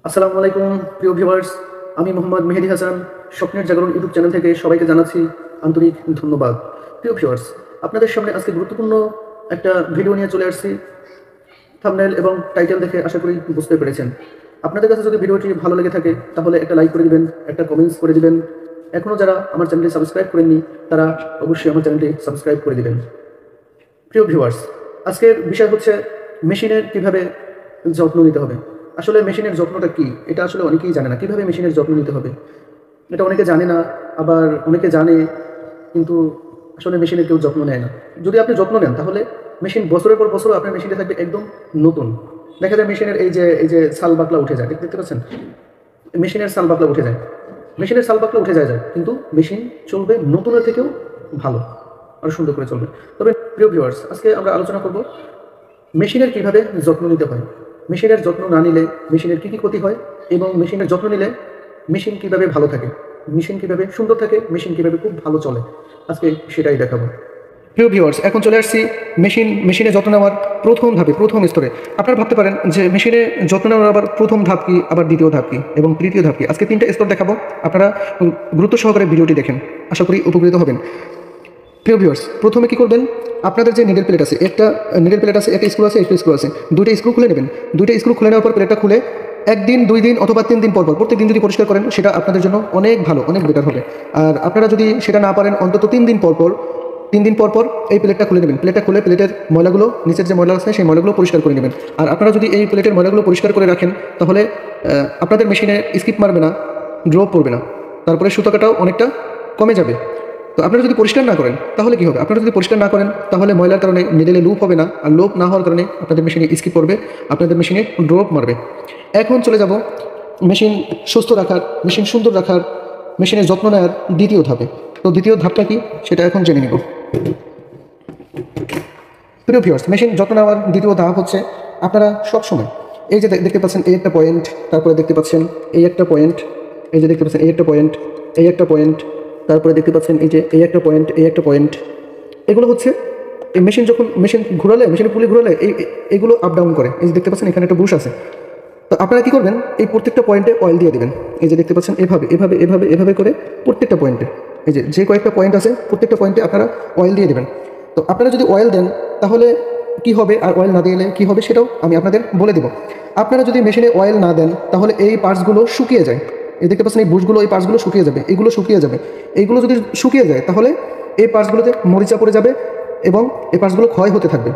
আসসালামু আলাইকুম প্রিয় ভিউয়ার্স। আমি মোহাম্মদ মেহেদী হাসান স্বপ্নের জাগরণ ইউটিউব চ্যানেল থেকে সবাইকে জানাচ্ছি আন্তরিক ধন্যবাদ। প্রিয় ভিউয়ার্স, আপনাদের সামনে আজকে গুরুত্বপূর্ণ একটা ভিডিও নিয়ে চলে আসছি। থাম্বনেল এবং টাইটেল দেখে আশা করি বুঝতে পেরেছেন। আপনাদের কাছে যদি ভিডিওটি ভালো লেগে থাকে তাহলে একটা লাইক করে দিবেন, একটা কমেন্টস করে দিবেন। এখনও যারা আমার চ্যানেলটি সাবস্ক্রাইব করেননি তারা অবশ্যই আমার চ্যানেলটি সাবস্ক্রাইব করে দিবেন। প্রিয় ভিউয়ার্স, আজকের বিষয় হচ্ছে মেশিনের কিভাবে যত্ন নিতে হবে। আসলে মেশিনের যত্নটা কি, এটা আসলে অনেকেই জানে না। কিভাবে মেশিনের যত্ন নিতে হবে এটা অনেকে জানে না, আবার অনেকে জানে কিন্তু আসলে মেশিনের কেউ যত্ন নেয় না। যদি আপনি যত্ন নেন তাহলে মেশিন বছরের পর বছর আপনার মেশিনটা থাকবে একদম নতুন। দেখা যায় মেশিনের এই যে সাল বাকলা উঠে যায়, দেখতে পাচ্ছেন? মেশিনের সাল বাকলা উঠে যায়, মেশিনের সাল বাকলা উঠে যায় কিন্তু মেশিন চলবে নতুনের থেকেও ভালো, আরও সুন্দর করে চলবে। তবে প্রিয় ভিউয়ার্স, আজকে আমরা আলোচনা করব মেশিনের কিভাবে যত্ন নিতে হয়। মেশিনের যত্ন না নিলে মেশিনের কী কী ক্ষতি হয়, এবং মেশিনের যত্ন নিলে মেশিন কিভাবে ভালো থাকে, মেশিন কিভাবে সুন্দর থাকে, মেশিন কিভাবে খুব ভালো চলে, আজকে সেটাই দেখাবো। প্রিয় ভিউয়ার্স, এখন চলে আসছি মেশিনে যত্ন নেওয়ার প্রথম স্তরে। আপনারা ভাবতে পারেন যে মেশিনে যত্ন নেওয়ার আবার প্রথম ধাপ কি, আবার দ্বিতীয় ধাপ কি এবং তৃতীয় ধাপ কি। আজকে 3টে স্তর দেখাবো, আপনারা গুরুত্ব সহকারে ভিডিওটি দেখেন, আশা করি উপকৃত হবেন। প্রিয় ভিউয়ার্স, প্রথমে কি করবেন, আপনাদের যে নিডেল প্লেট আছে, একটা স্ক্রু আছে, একটা স্ক্রু আছে, দুইটা স্ক্রু খুলে নেবেন। দুইটা স্ক্রু খুলে নেওয়ার পর প্লেটটা খুলে 1 দিন 2 দিন অথবা 3 দিন পর প্রত্যেক দিন যদি পরিষ্কার করেন সেটা আপনাদের জন্য অনেক ভালো, অনেক বেটার হবে। আর আপনারা যদি সেটা না পারেন, অন্তত 3 দিন পর এই প্লেটটা খুলে নেবেন। প্লেটটা খুলে প্লেটের ময়লাগুলো, নিচের যে ময়লা আছে সেই ময়লাগুলো পরিষ্কার করে নেবেন। আর আপনারা যদি এই প্লেটের ময়লাগুলো পরিষ্কার করে রাখেন তাহলে আপনাদের মেশিনে স্কিপ মারবে না, ড্রপ পড়বে না, তারপরে সুতাকাটাও অনেকটা কমে যাবে। তো আপনারা যদি পরিষ্কার না করেন তাহলে কী হবে, আপনারা যদি পরিষ্কার না করেন তাহলে ময়লার কারণে নিডেলে লুপ হবে না, আর লুপ না হওয়ার কারণে আপনাদের মেশিনে স্কিপ পড়বে, আপনাদের মেশিনে ড্রপ মারবে। এখন চলে যাব মেশিন সুস্থ রাখার, মেশিন সুন্দর রাখার, মেশিনের যত্ন নেওয়ার দ্বিতীয় ধাপে। তো দ্বিতীয় ধাপটা কি সেটা এখন জেনে নিব। প্রিয় ভিউয়ার্স, মেশিন যত্ন নেওয়ার দ্বিতীয় ধাপ হচ্ছে, আপনারা সবসময় এই যে দেখতে পাচ্ছেন এই একটা পয়েন্ট, তারপরে দেখতে পাচ্ছেন এই একটা পয়েন্ট, এই যে দেখতে পাচ্ছেন এই একটা পয়েন্ট, এই একটা পয়েন্ট, তারপরে দেখতে পাচ্ছেন এই যে এই একটা পয়েন্ট, এই একটা পয়েন্ট। এগুলো হচ্ছে এই মেশিন ঘুরালে, মেশিনের পুলি ঘুরালে এইগুলো আপ ডাউন করে। এই যে দেখতে পাচ্ছেন এখানে একটা বুশ আছে। তো আপনারা কী করবেন, এই প্রত্যেকটা পয়েন্টে অয়েল দিয়ে দেবেন। এই যে দেখতে পাচ্ছেন এভাবে এভাবে এভাবে এভাবে করে প্রত্যেকটা পয়েন্টে, এই যে কয়েকটা পয়েন্ট আছে প্রত্যেকটা পয়েন্টে আপনারা অয়েল দিয়ে দেবেন। তো আপনারা যদি অয়েল দেন তাহলে কি হবে, আর অয়েল না দিলে কি হবে সেটাও আমি আপনাদের বলে দেব। আপনারা যদি মেশিনে অয়েল না দেন তাহলে এই পার্টসগুলো শুকিয়ে যায়। এই দেখতে পাচ্ছেন এই বুশগুলো, এই পার্টসগুলো শুকিয়ে যাবে, এইগুলো শুকিয়ে যাবে। এইগুলো যদি শুকিয়ে যায় তাহলে এই পার্টসগুলোতে মরিচা পড়ে যাবে এবং এই পার্টসগুলো ক্ষয় হতে থাকবে।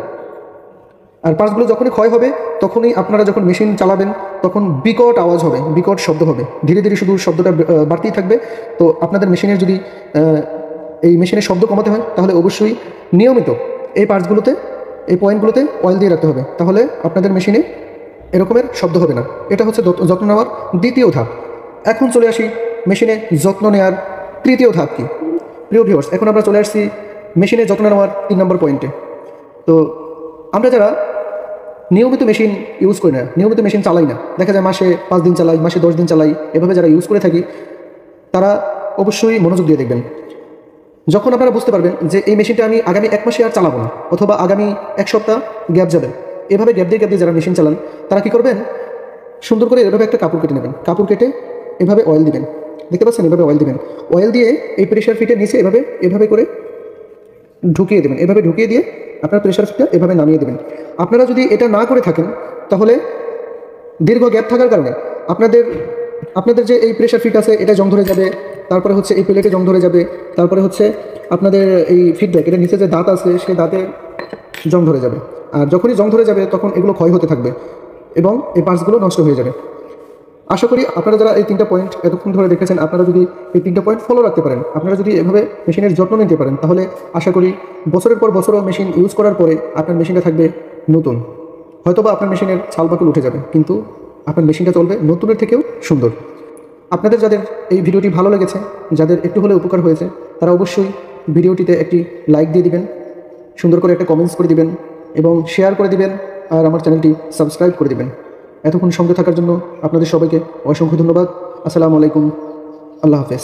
আর পার্টসগুলো যখনই ক্ষয় হবে তখনই আপনারা যখন মেশিন চালাবেন তখন বিকট আওয়াজ হবে, বিকট শব্দ হবে, ধীরে ধীরে শুধু শব্দটা বাড়তেই থাকবে। তো আপনাদের মেশিনের যদি এই মেশিনের শব্দ কমাতে হয় তাহলে অবশ্যই নিয়মিত এই পার্টসগুলোতে, এই পয়েন্টগুলোতে অয়েল দিয়ে রাখতে হবে, তাহলে আপনাদের মেশিনে এরকমের শব্দ হবে না। এটা হচ্ছে যত্ন নেওয়ার দ্বিতীয় ধাপ। এখন চলে আসি মেশিনে যত্ন নেওয়ার তৃতীয় ধাপ কি। প্রিয় ভিউয়ার্স, এখন আমরা চলে আসছি মেশিনে যত্ন নেওয়ার 3 নম্বর পয়েন্টে। তো আমরা যারা নিয়মিত মেশিন ইউজ করি না, নিয়মিত মেশিন চালাই না, দেখা যায় মাসে 5 দিন চালাই, মাসে 10 দিন চালাই, এভাবে যারা ইউজ করে থাকি তারা অবশ্যই মনোযোগ দিয়ে দেখবেন। যখন আপনারা বুঝতে পারবেন যে এই মেশিনটা আমি আগামী 1 মাসে আর চালাবো না, অথবা আগামী 1 সপ্তাহ গ্যাপ যাবে, এভাবে গ্যাপ দিয়ে যারা মেশিন চালান তারা কী করবেন, সুন্দর করে এভাবে একটা কাপড় কেটে নেবেন। কাপড় কেটে এভাবে অয়েল দিবেন, দেখতে পাচ্ছেন এভাবে অয়েল দিবেন। অয়েল দিয়ে এই প্রেশার ফিটের নিচে এভাবে করে ঢুকিয়ে দেবেন। এভাবে ঢুকিয়ে দিয়ে আপনার প্রেশার ফিটটা এভাবে নামিয়ে দেবেন। আপনারা যদি এটা না করে থাকেন তাহলে দীর্ঘ গ্যাপ থাকার কারণে আপনাদের যে এই প্রেশার ফিট আছে এটা জং ধরে যাবে, তারপরে হচ্ছে এই প্লেটে জং ধরে যাবে, তারপরে হচ্ছে আপনাদের এই ফিডব্যাক, এটা নিচে যে দাঁত আছে সেই দাঁতে জং ধরে যাবে। আর যখনই জং ধরে যাবে তখন এগুলো ক্ষয় হতে থাকবে এবং এই পার্টসগুলো নষ্ট হয়ে যাবে। আশা করি আপনারা যারা এই 3টা পয়েন্ট এতক্ষণ ধরে দেখেছেন, আপনারা যদি এই 3টা পয়েন্ট ফলো রাখতে পারেন, আপনারা যদি এভাবে মেশিনের যত্ন নিতে পারেন, তাহলে আশা করি বছরের পর বছরও মেশিন ইউজ করার পরে আপনার মেশিনটা থাকবে নতুন। হয়তোবা আপনার মেশিনের ছালবাকল উঠে যাবে কিন্তু আপনার মেশিনটা চলবে নতুনের থেকেও সুন্দর। আপনাদের যাদের এই ভিডিওটি ভালো লেগেছে, যাদের একটু হলে উপকার হয়েছে, তারা অবশ্যই ভিডিওটিতে একটি লাইক দিয়ে দিবেন, সুন্দর করে একটা কমেন্টস করে দিবেন এবং শেয়ার করে দিবেন, আর আমার চ্যানেলটি সাবস্ক্রাইব করে দিবেন। এতক্ষণ সঙ্গে থাকার জন্য আপনাদের সবাইকে অসংখ্য ধন্যবাদ। আসসালামু আলাইকুম, আল্লাহ হাফেজ।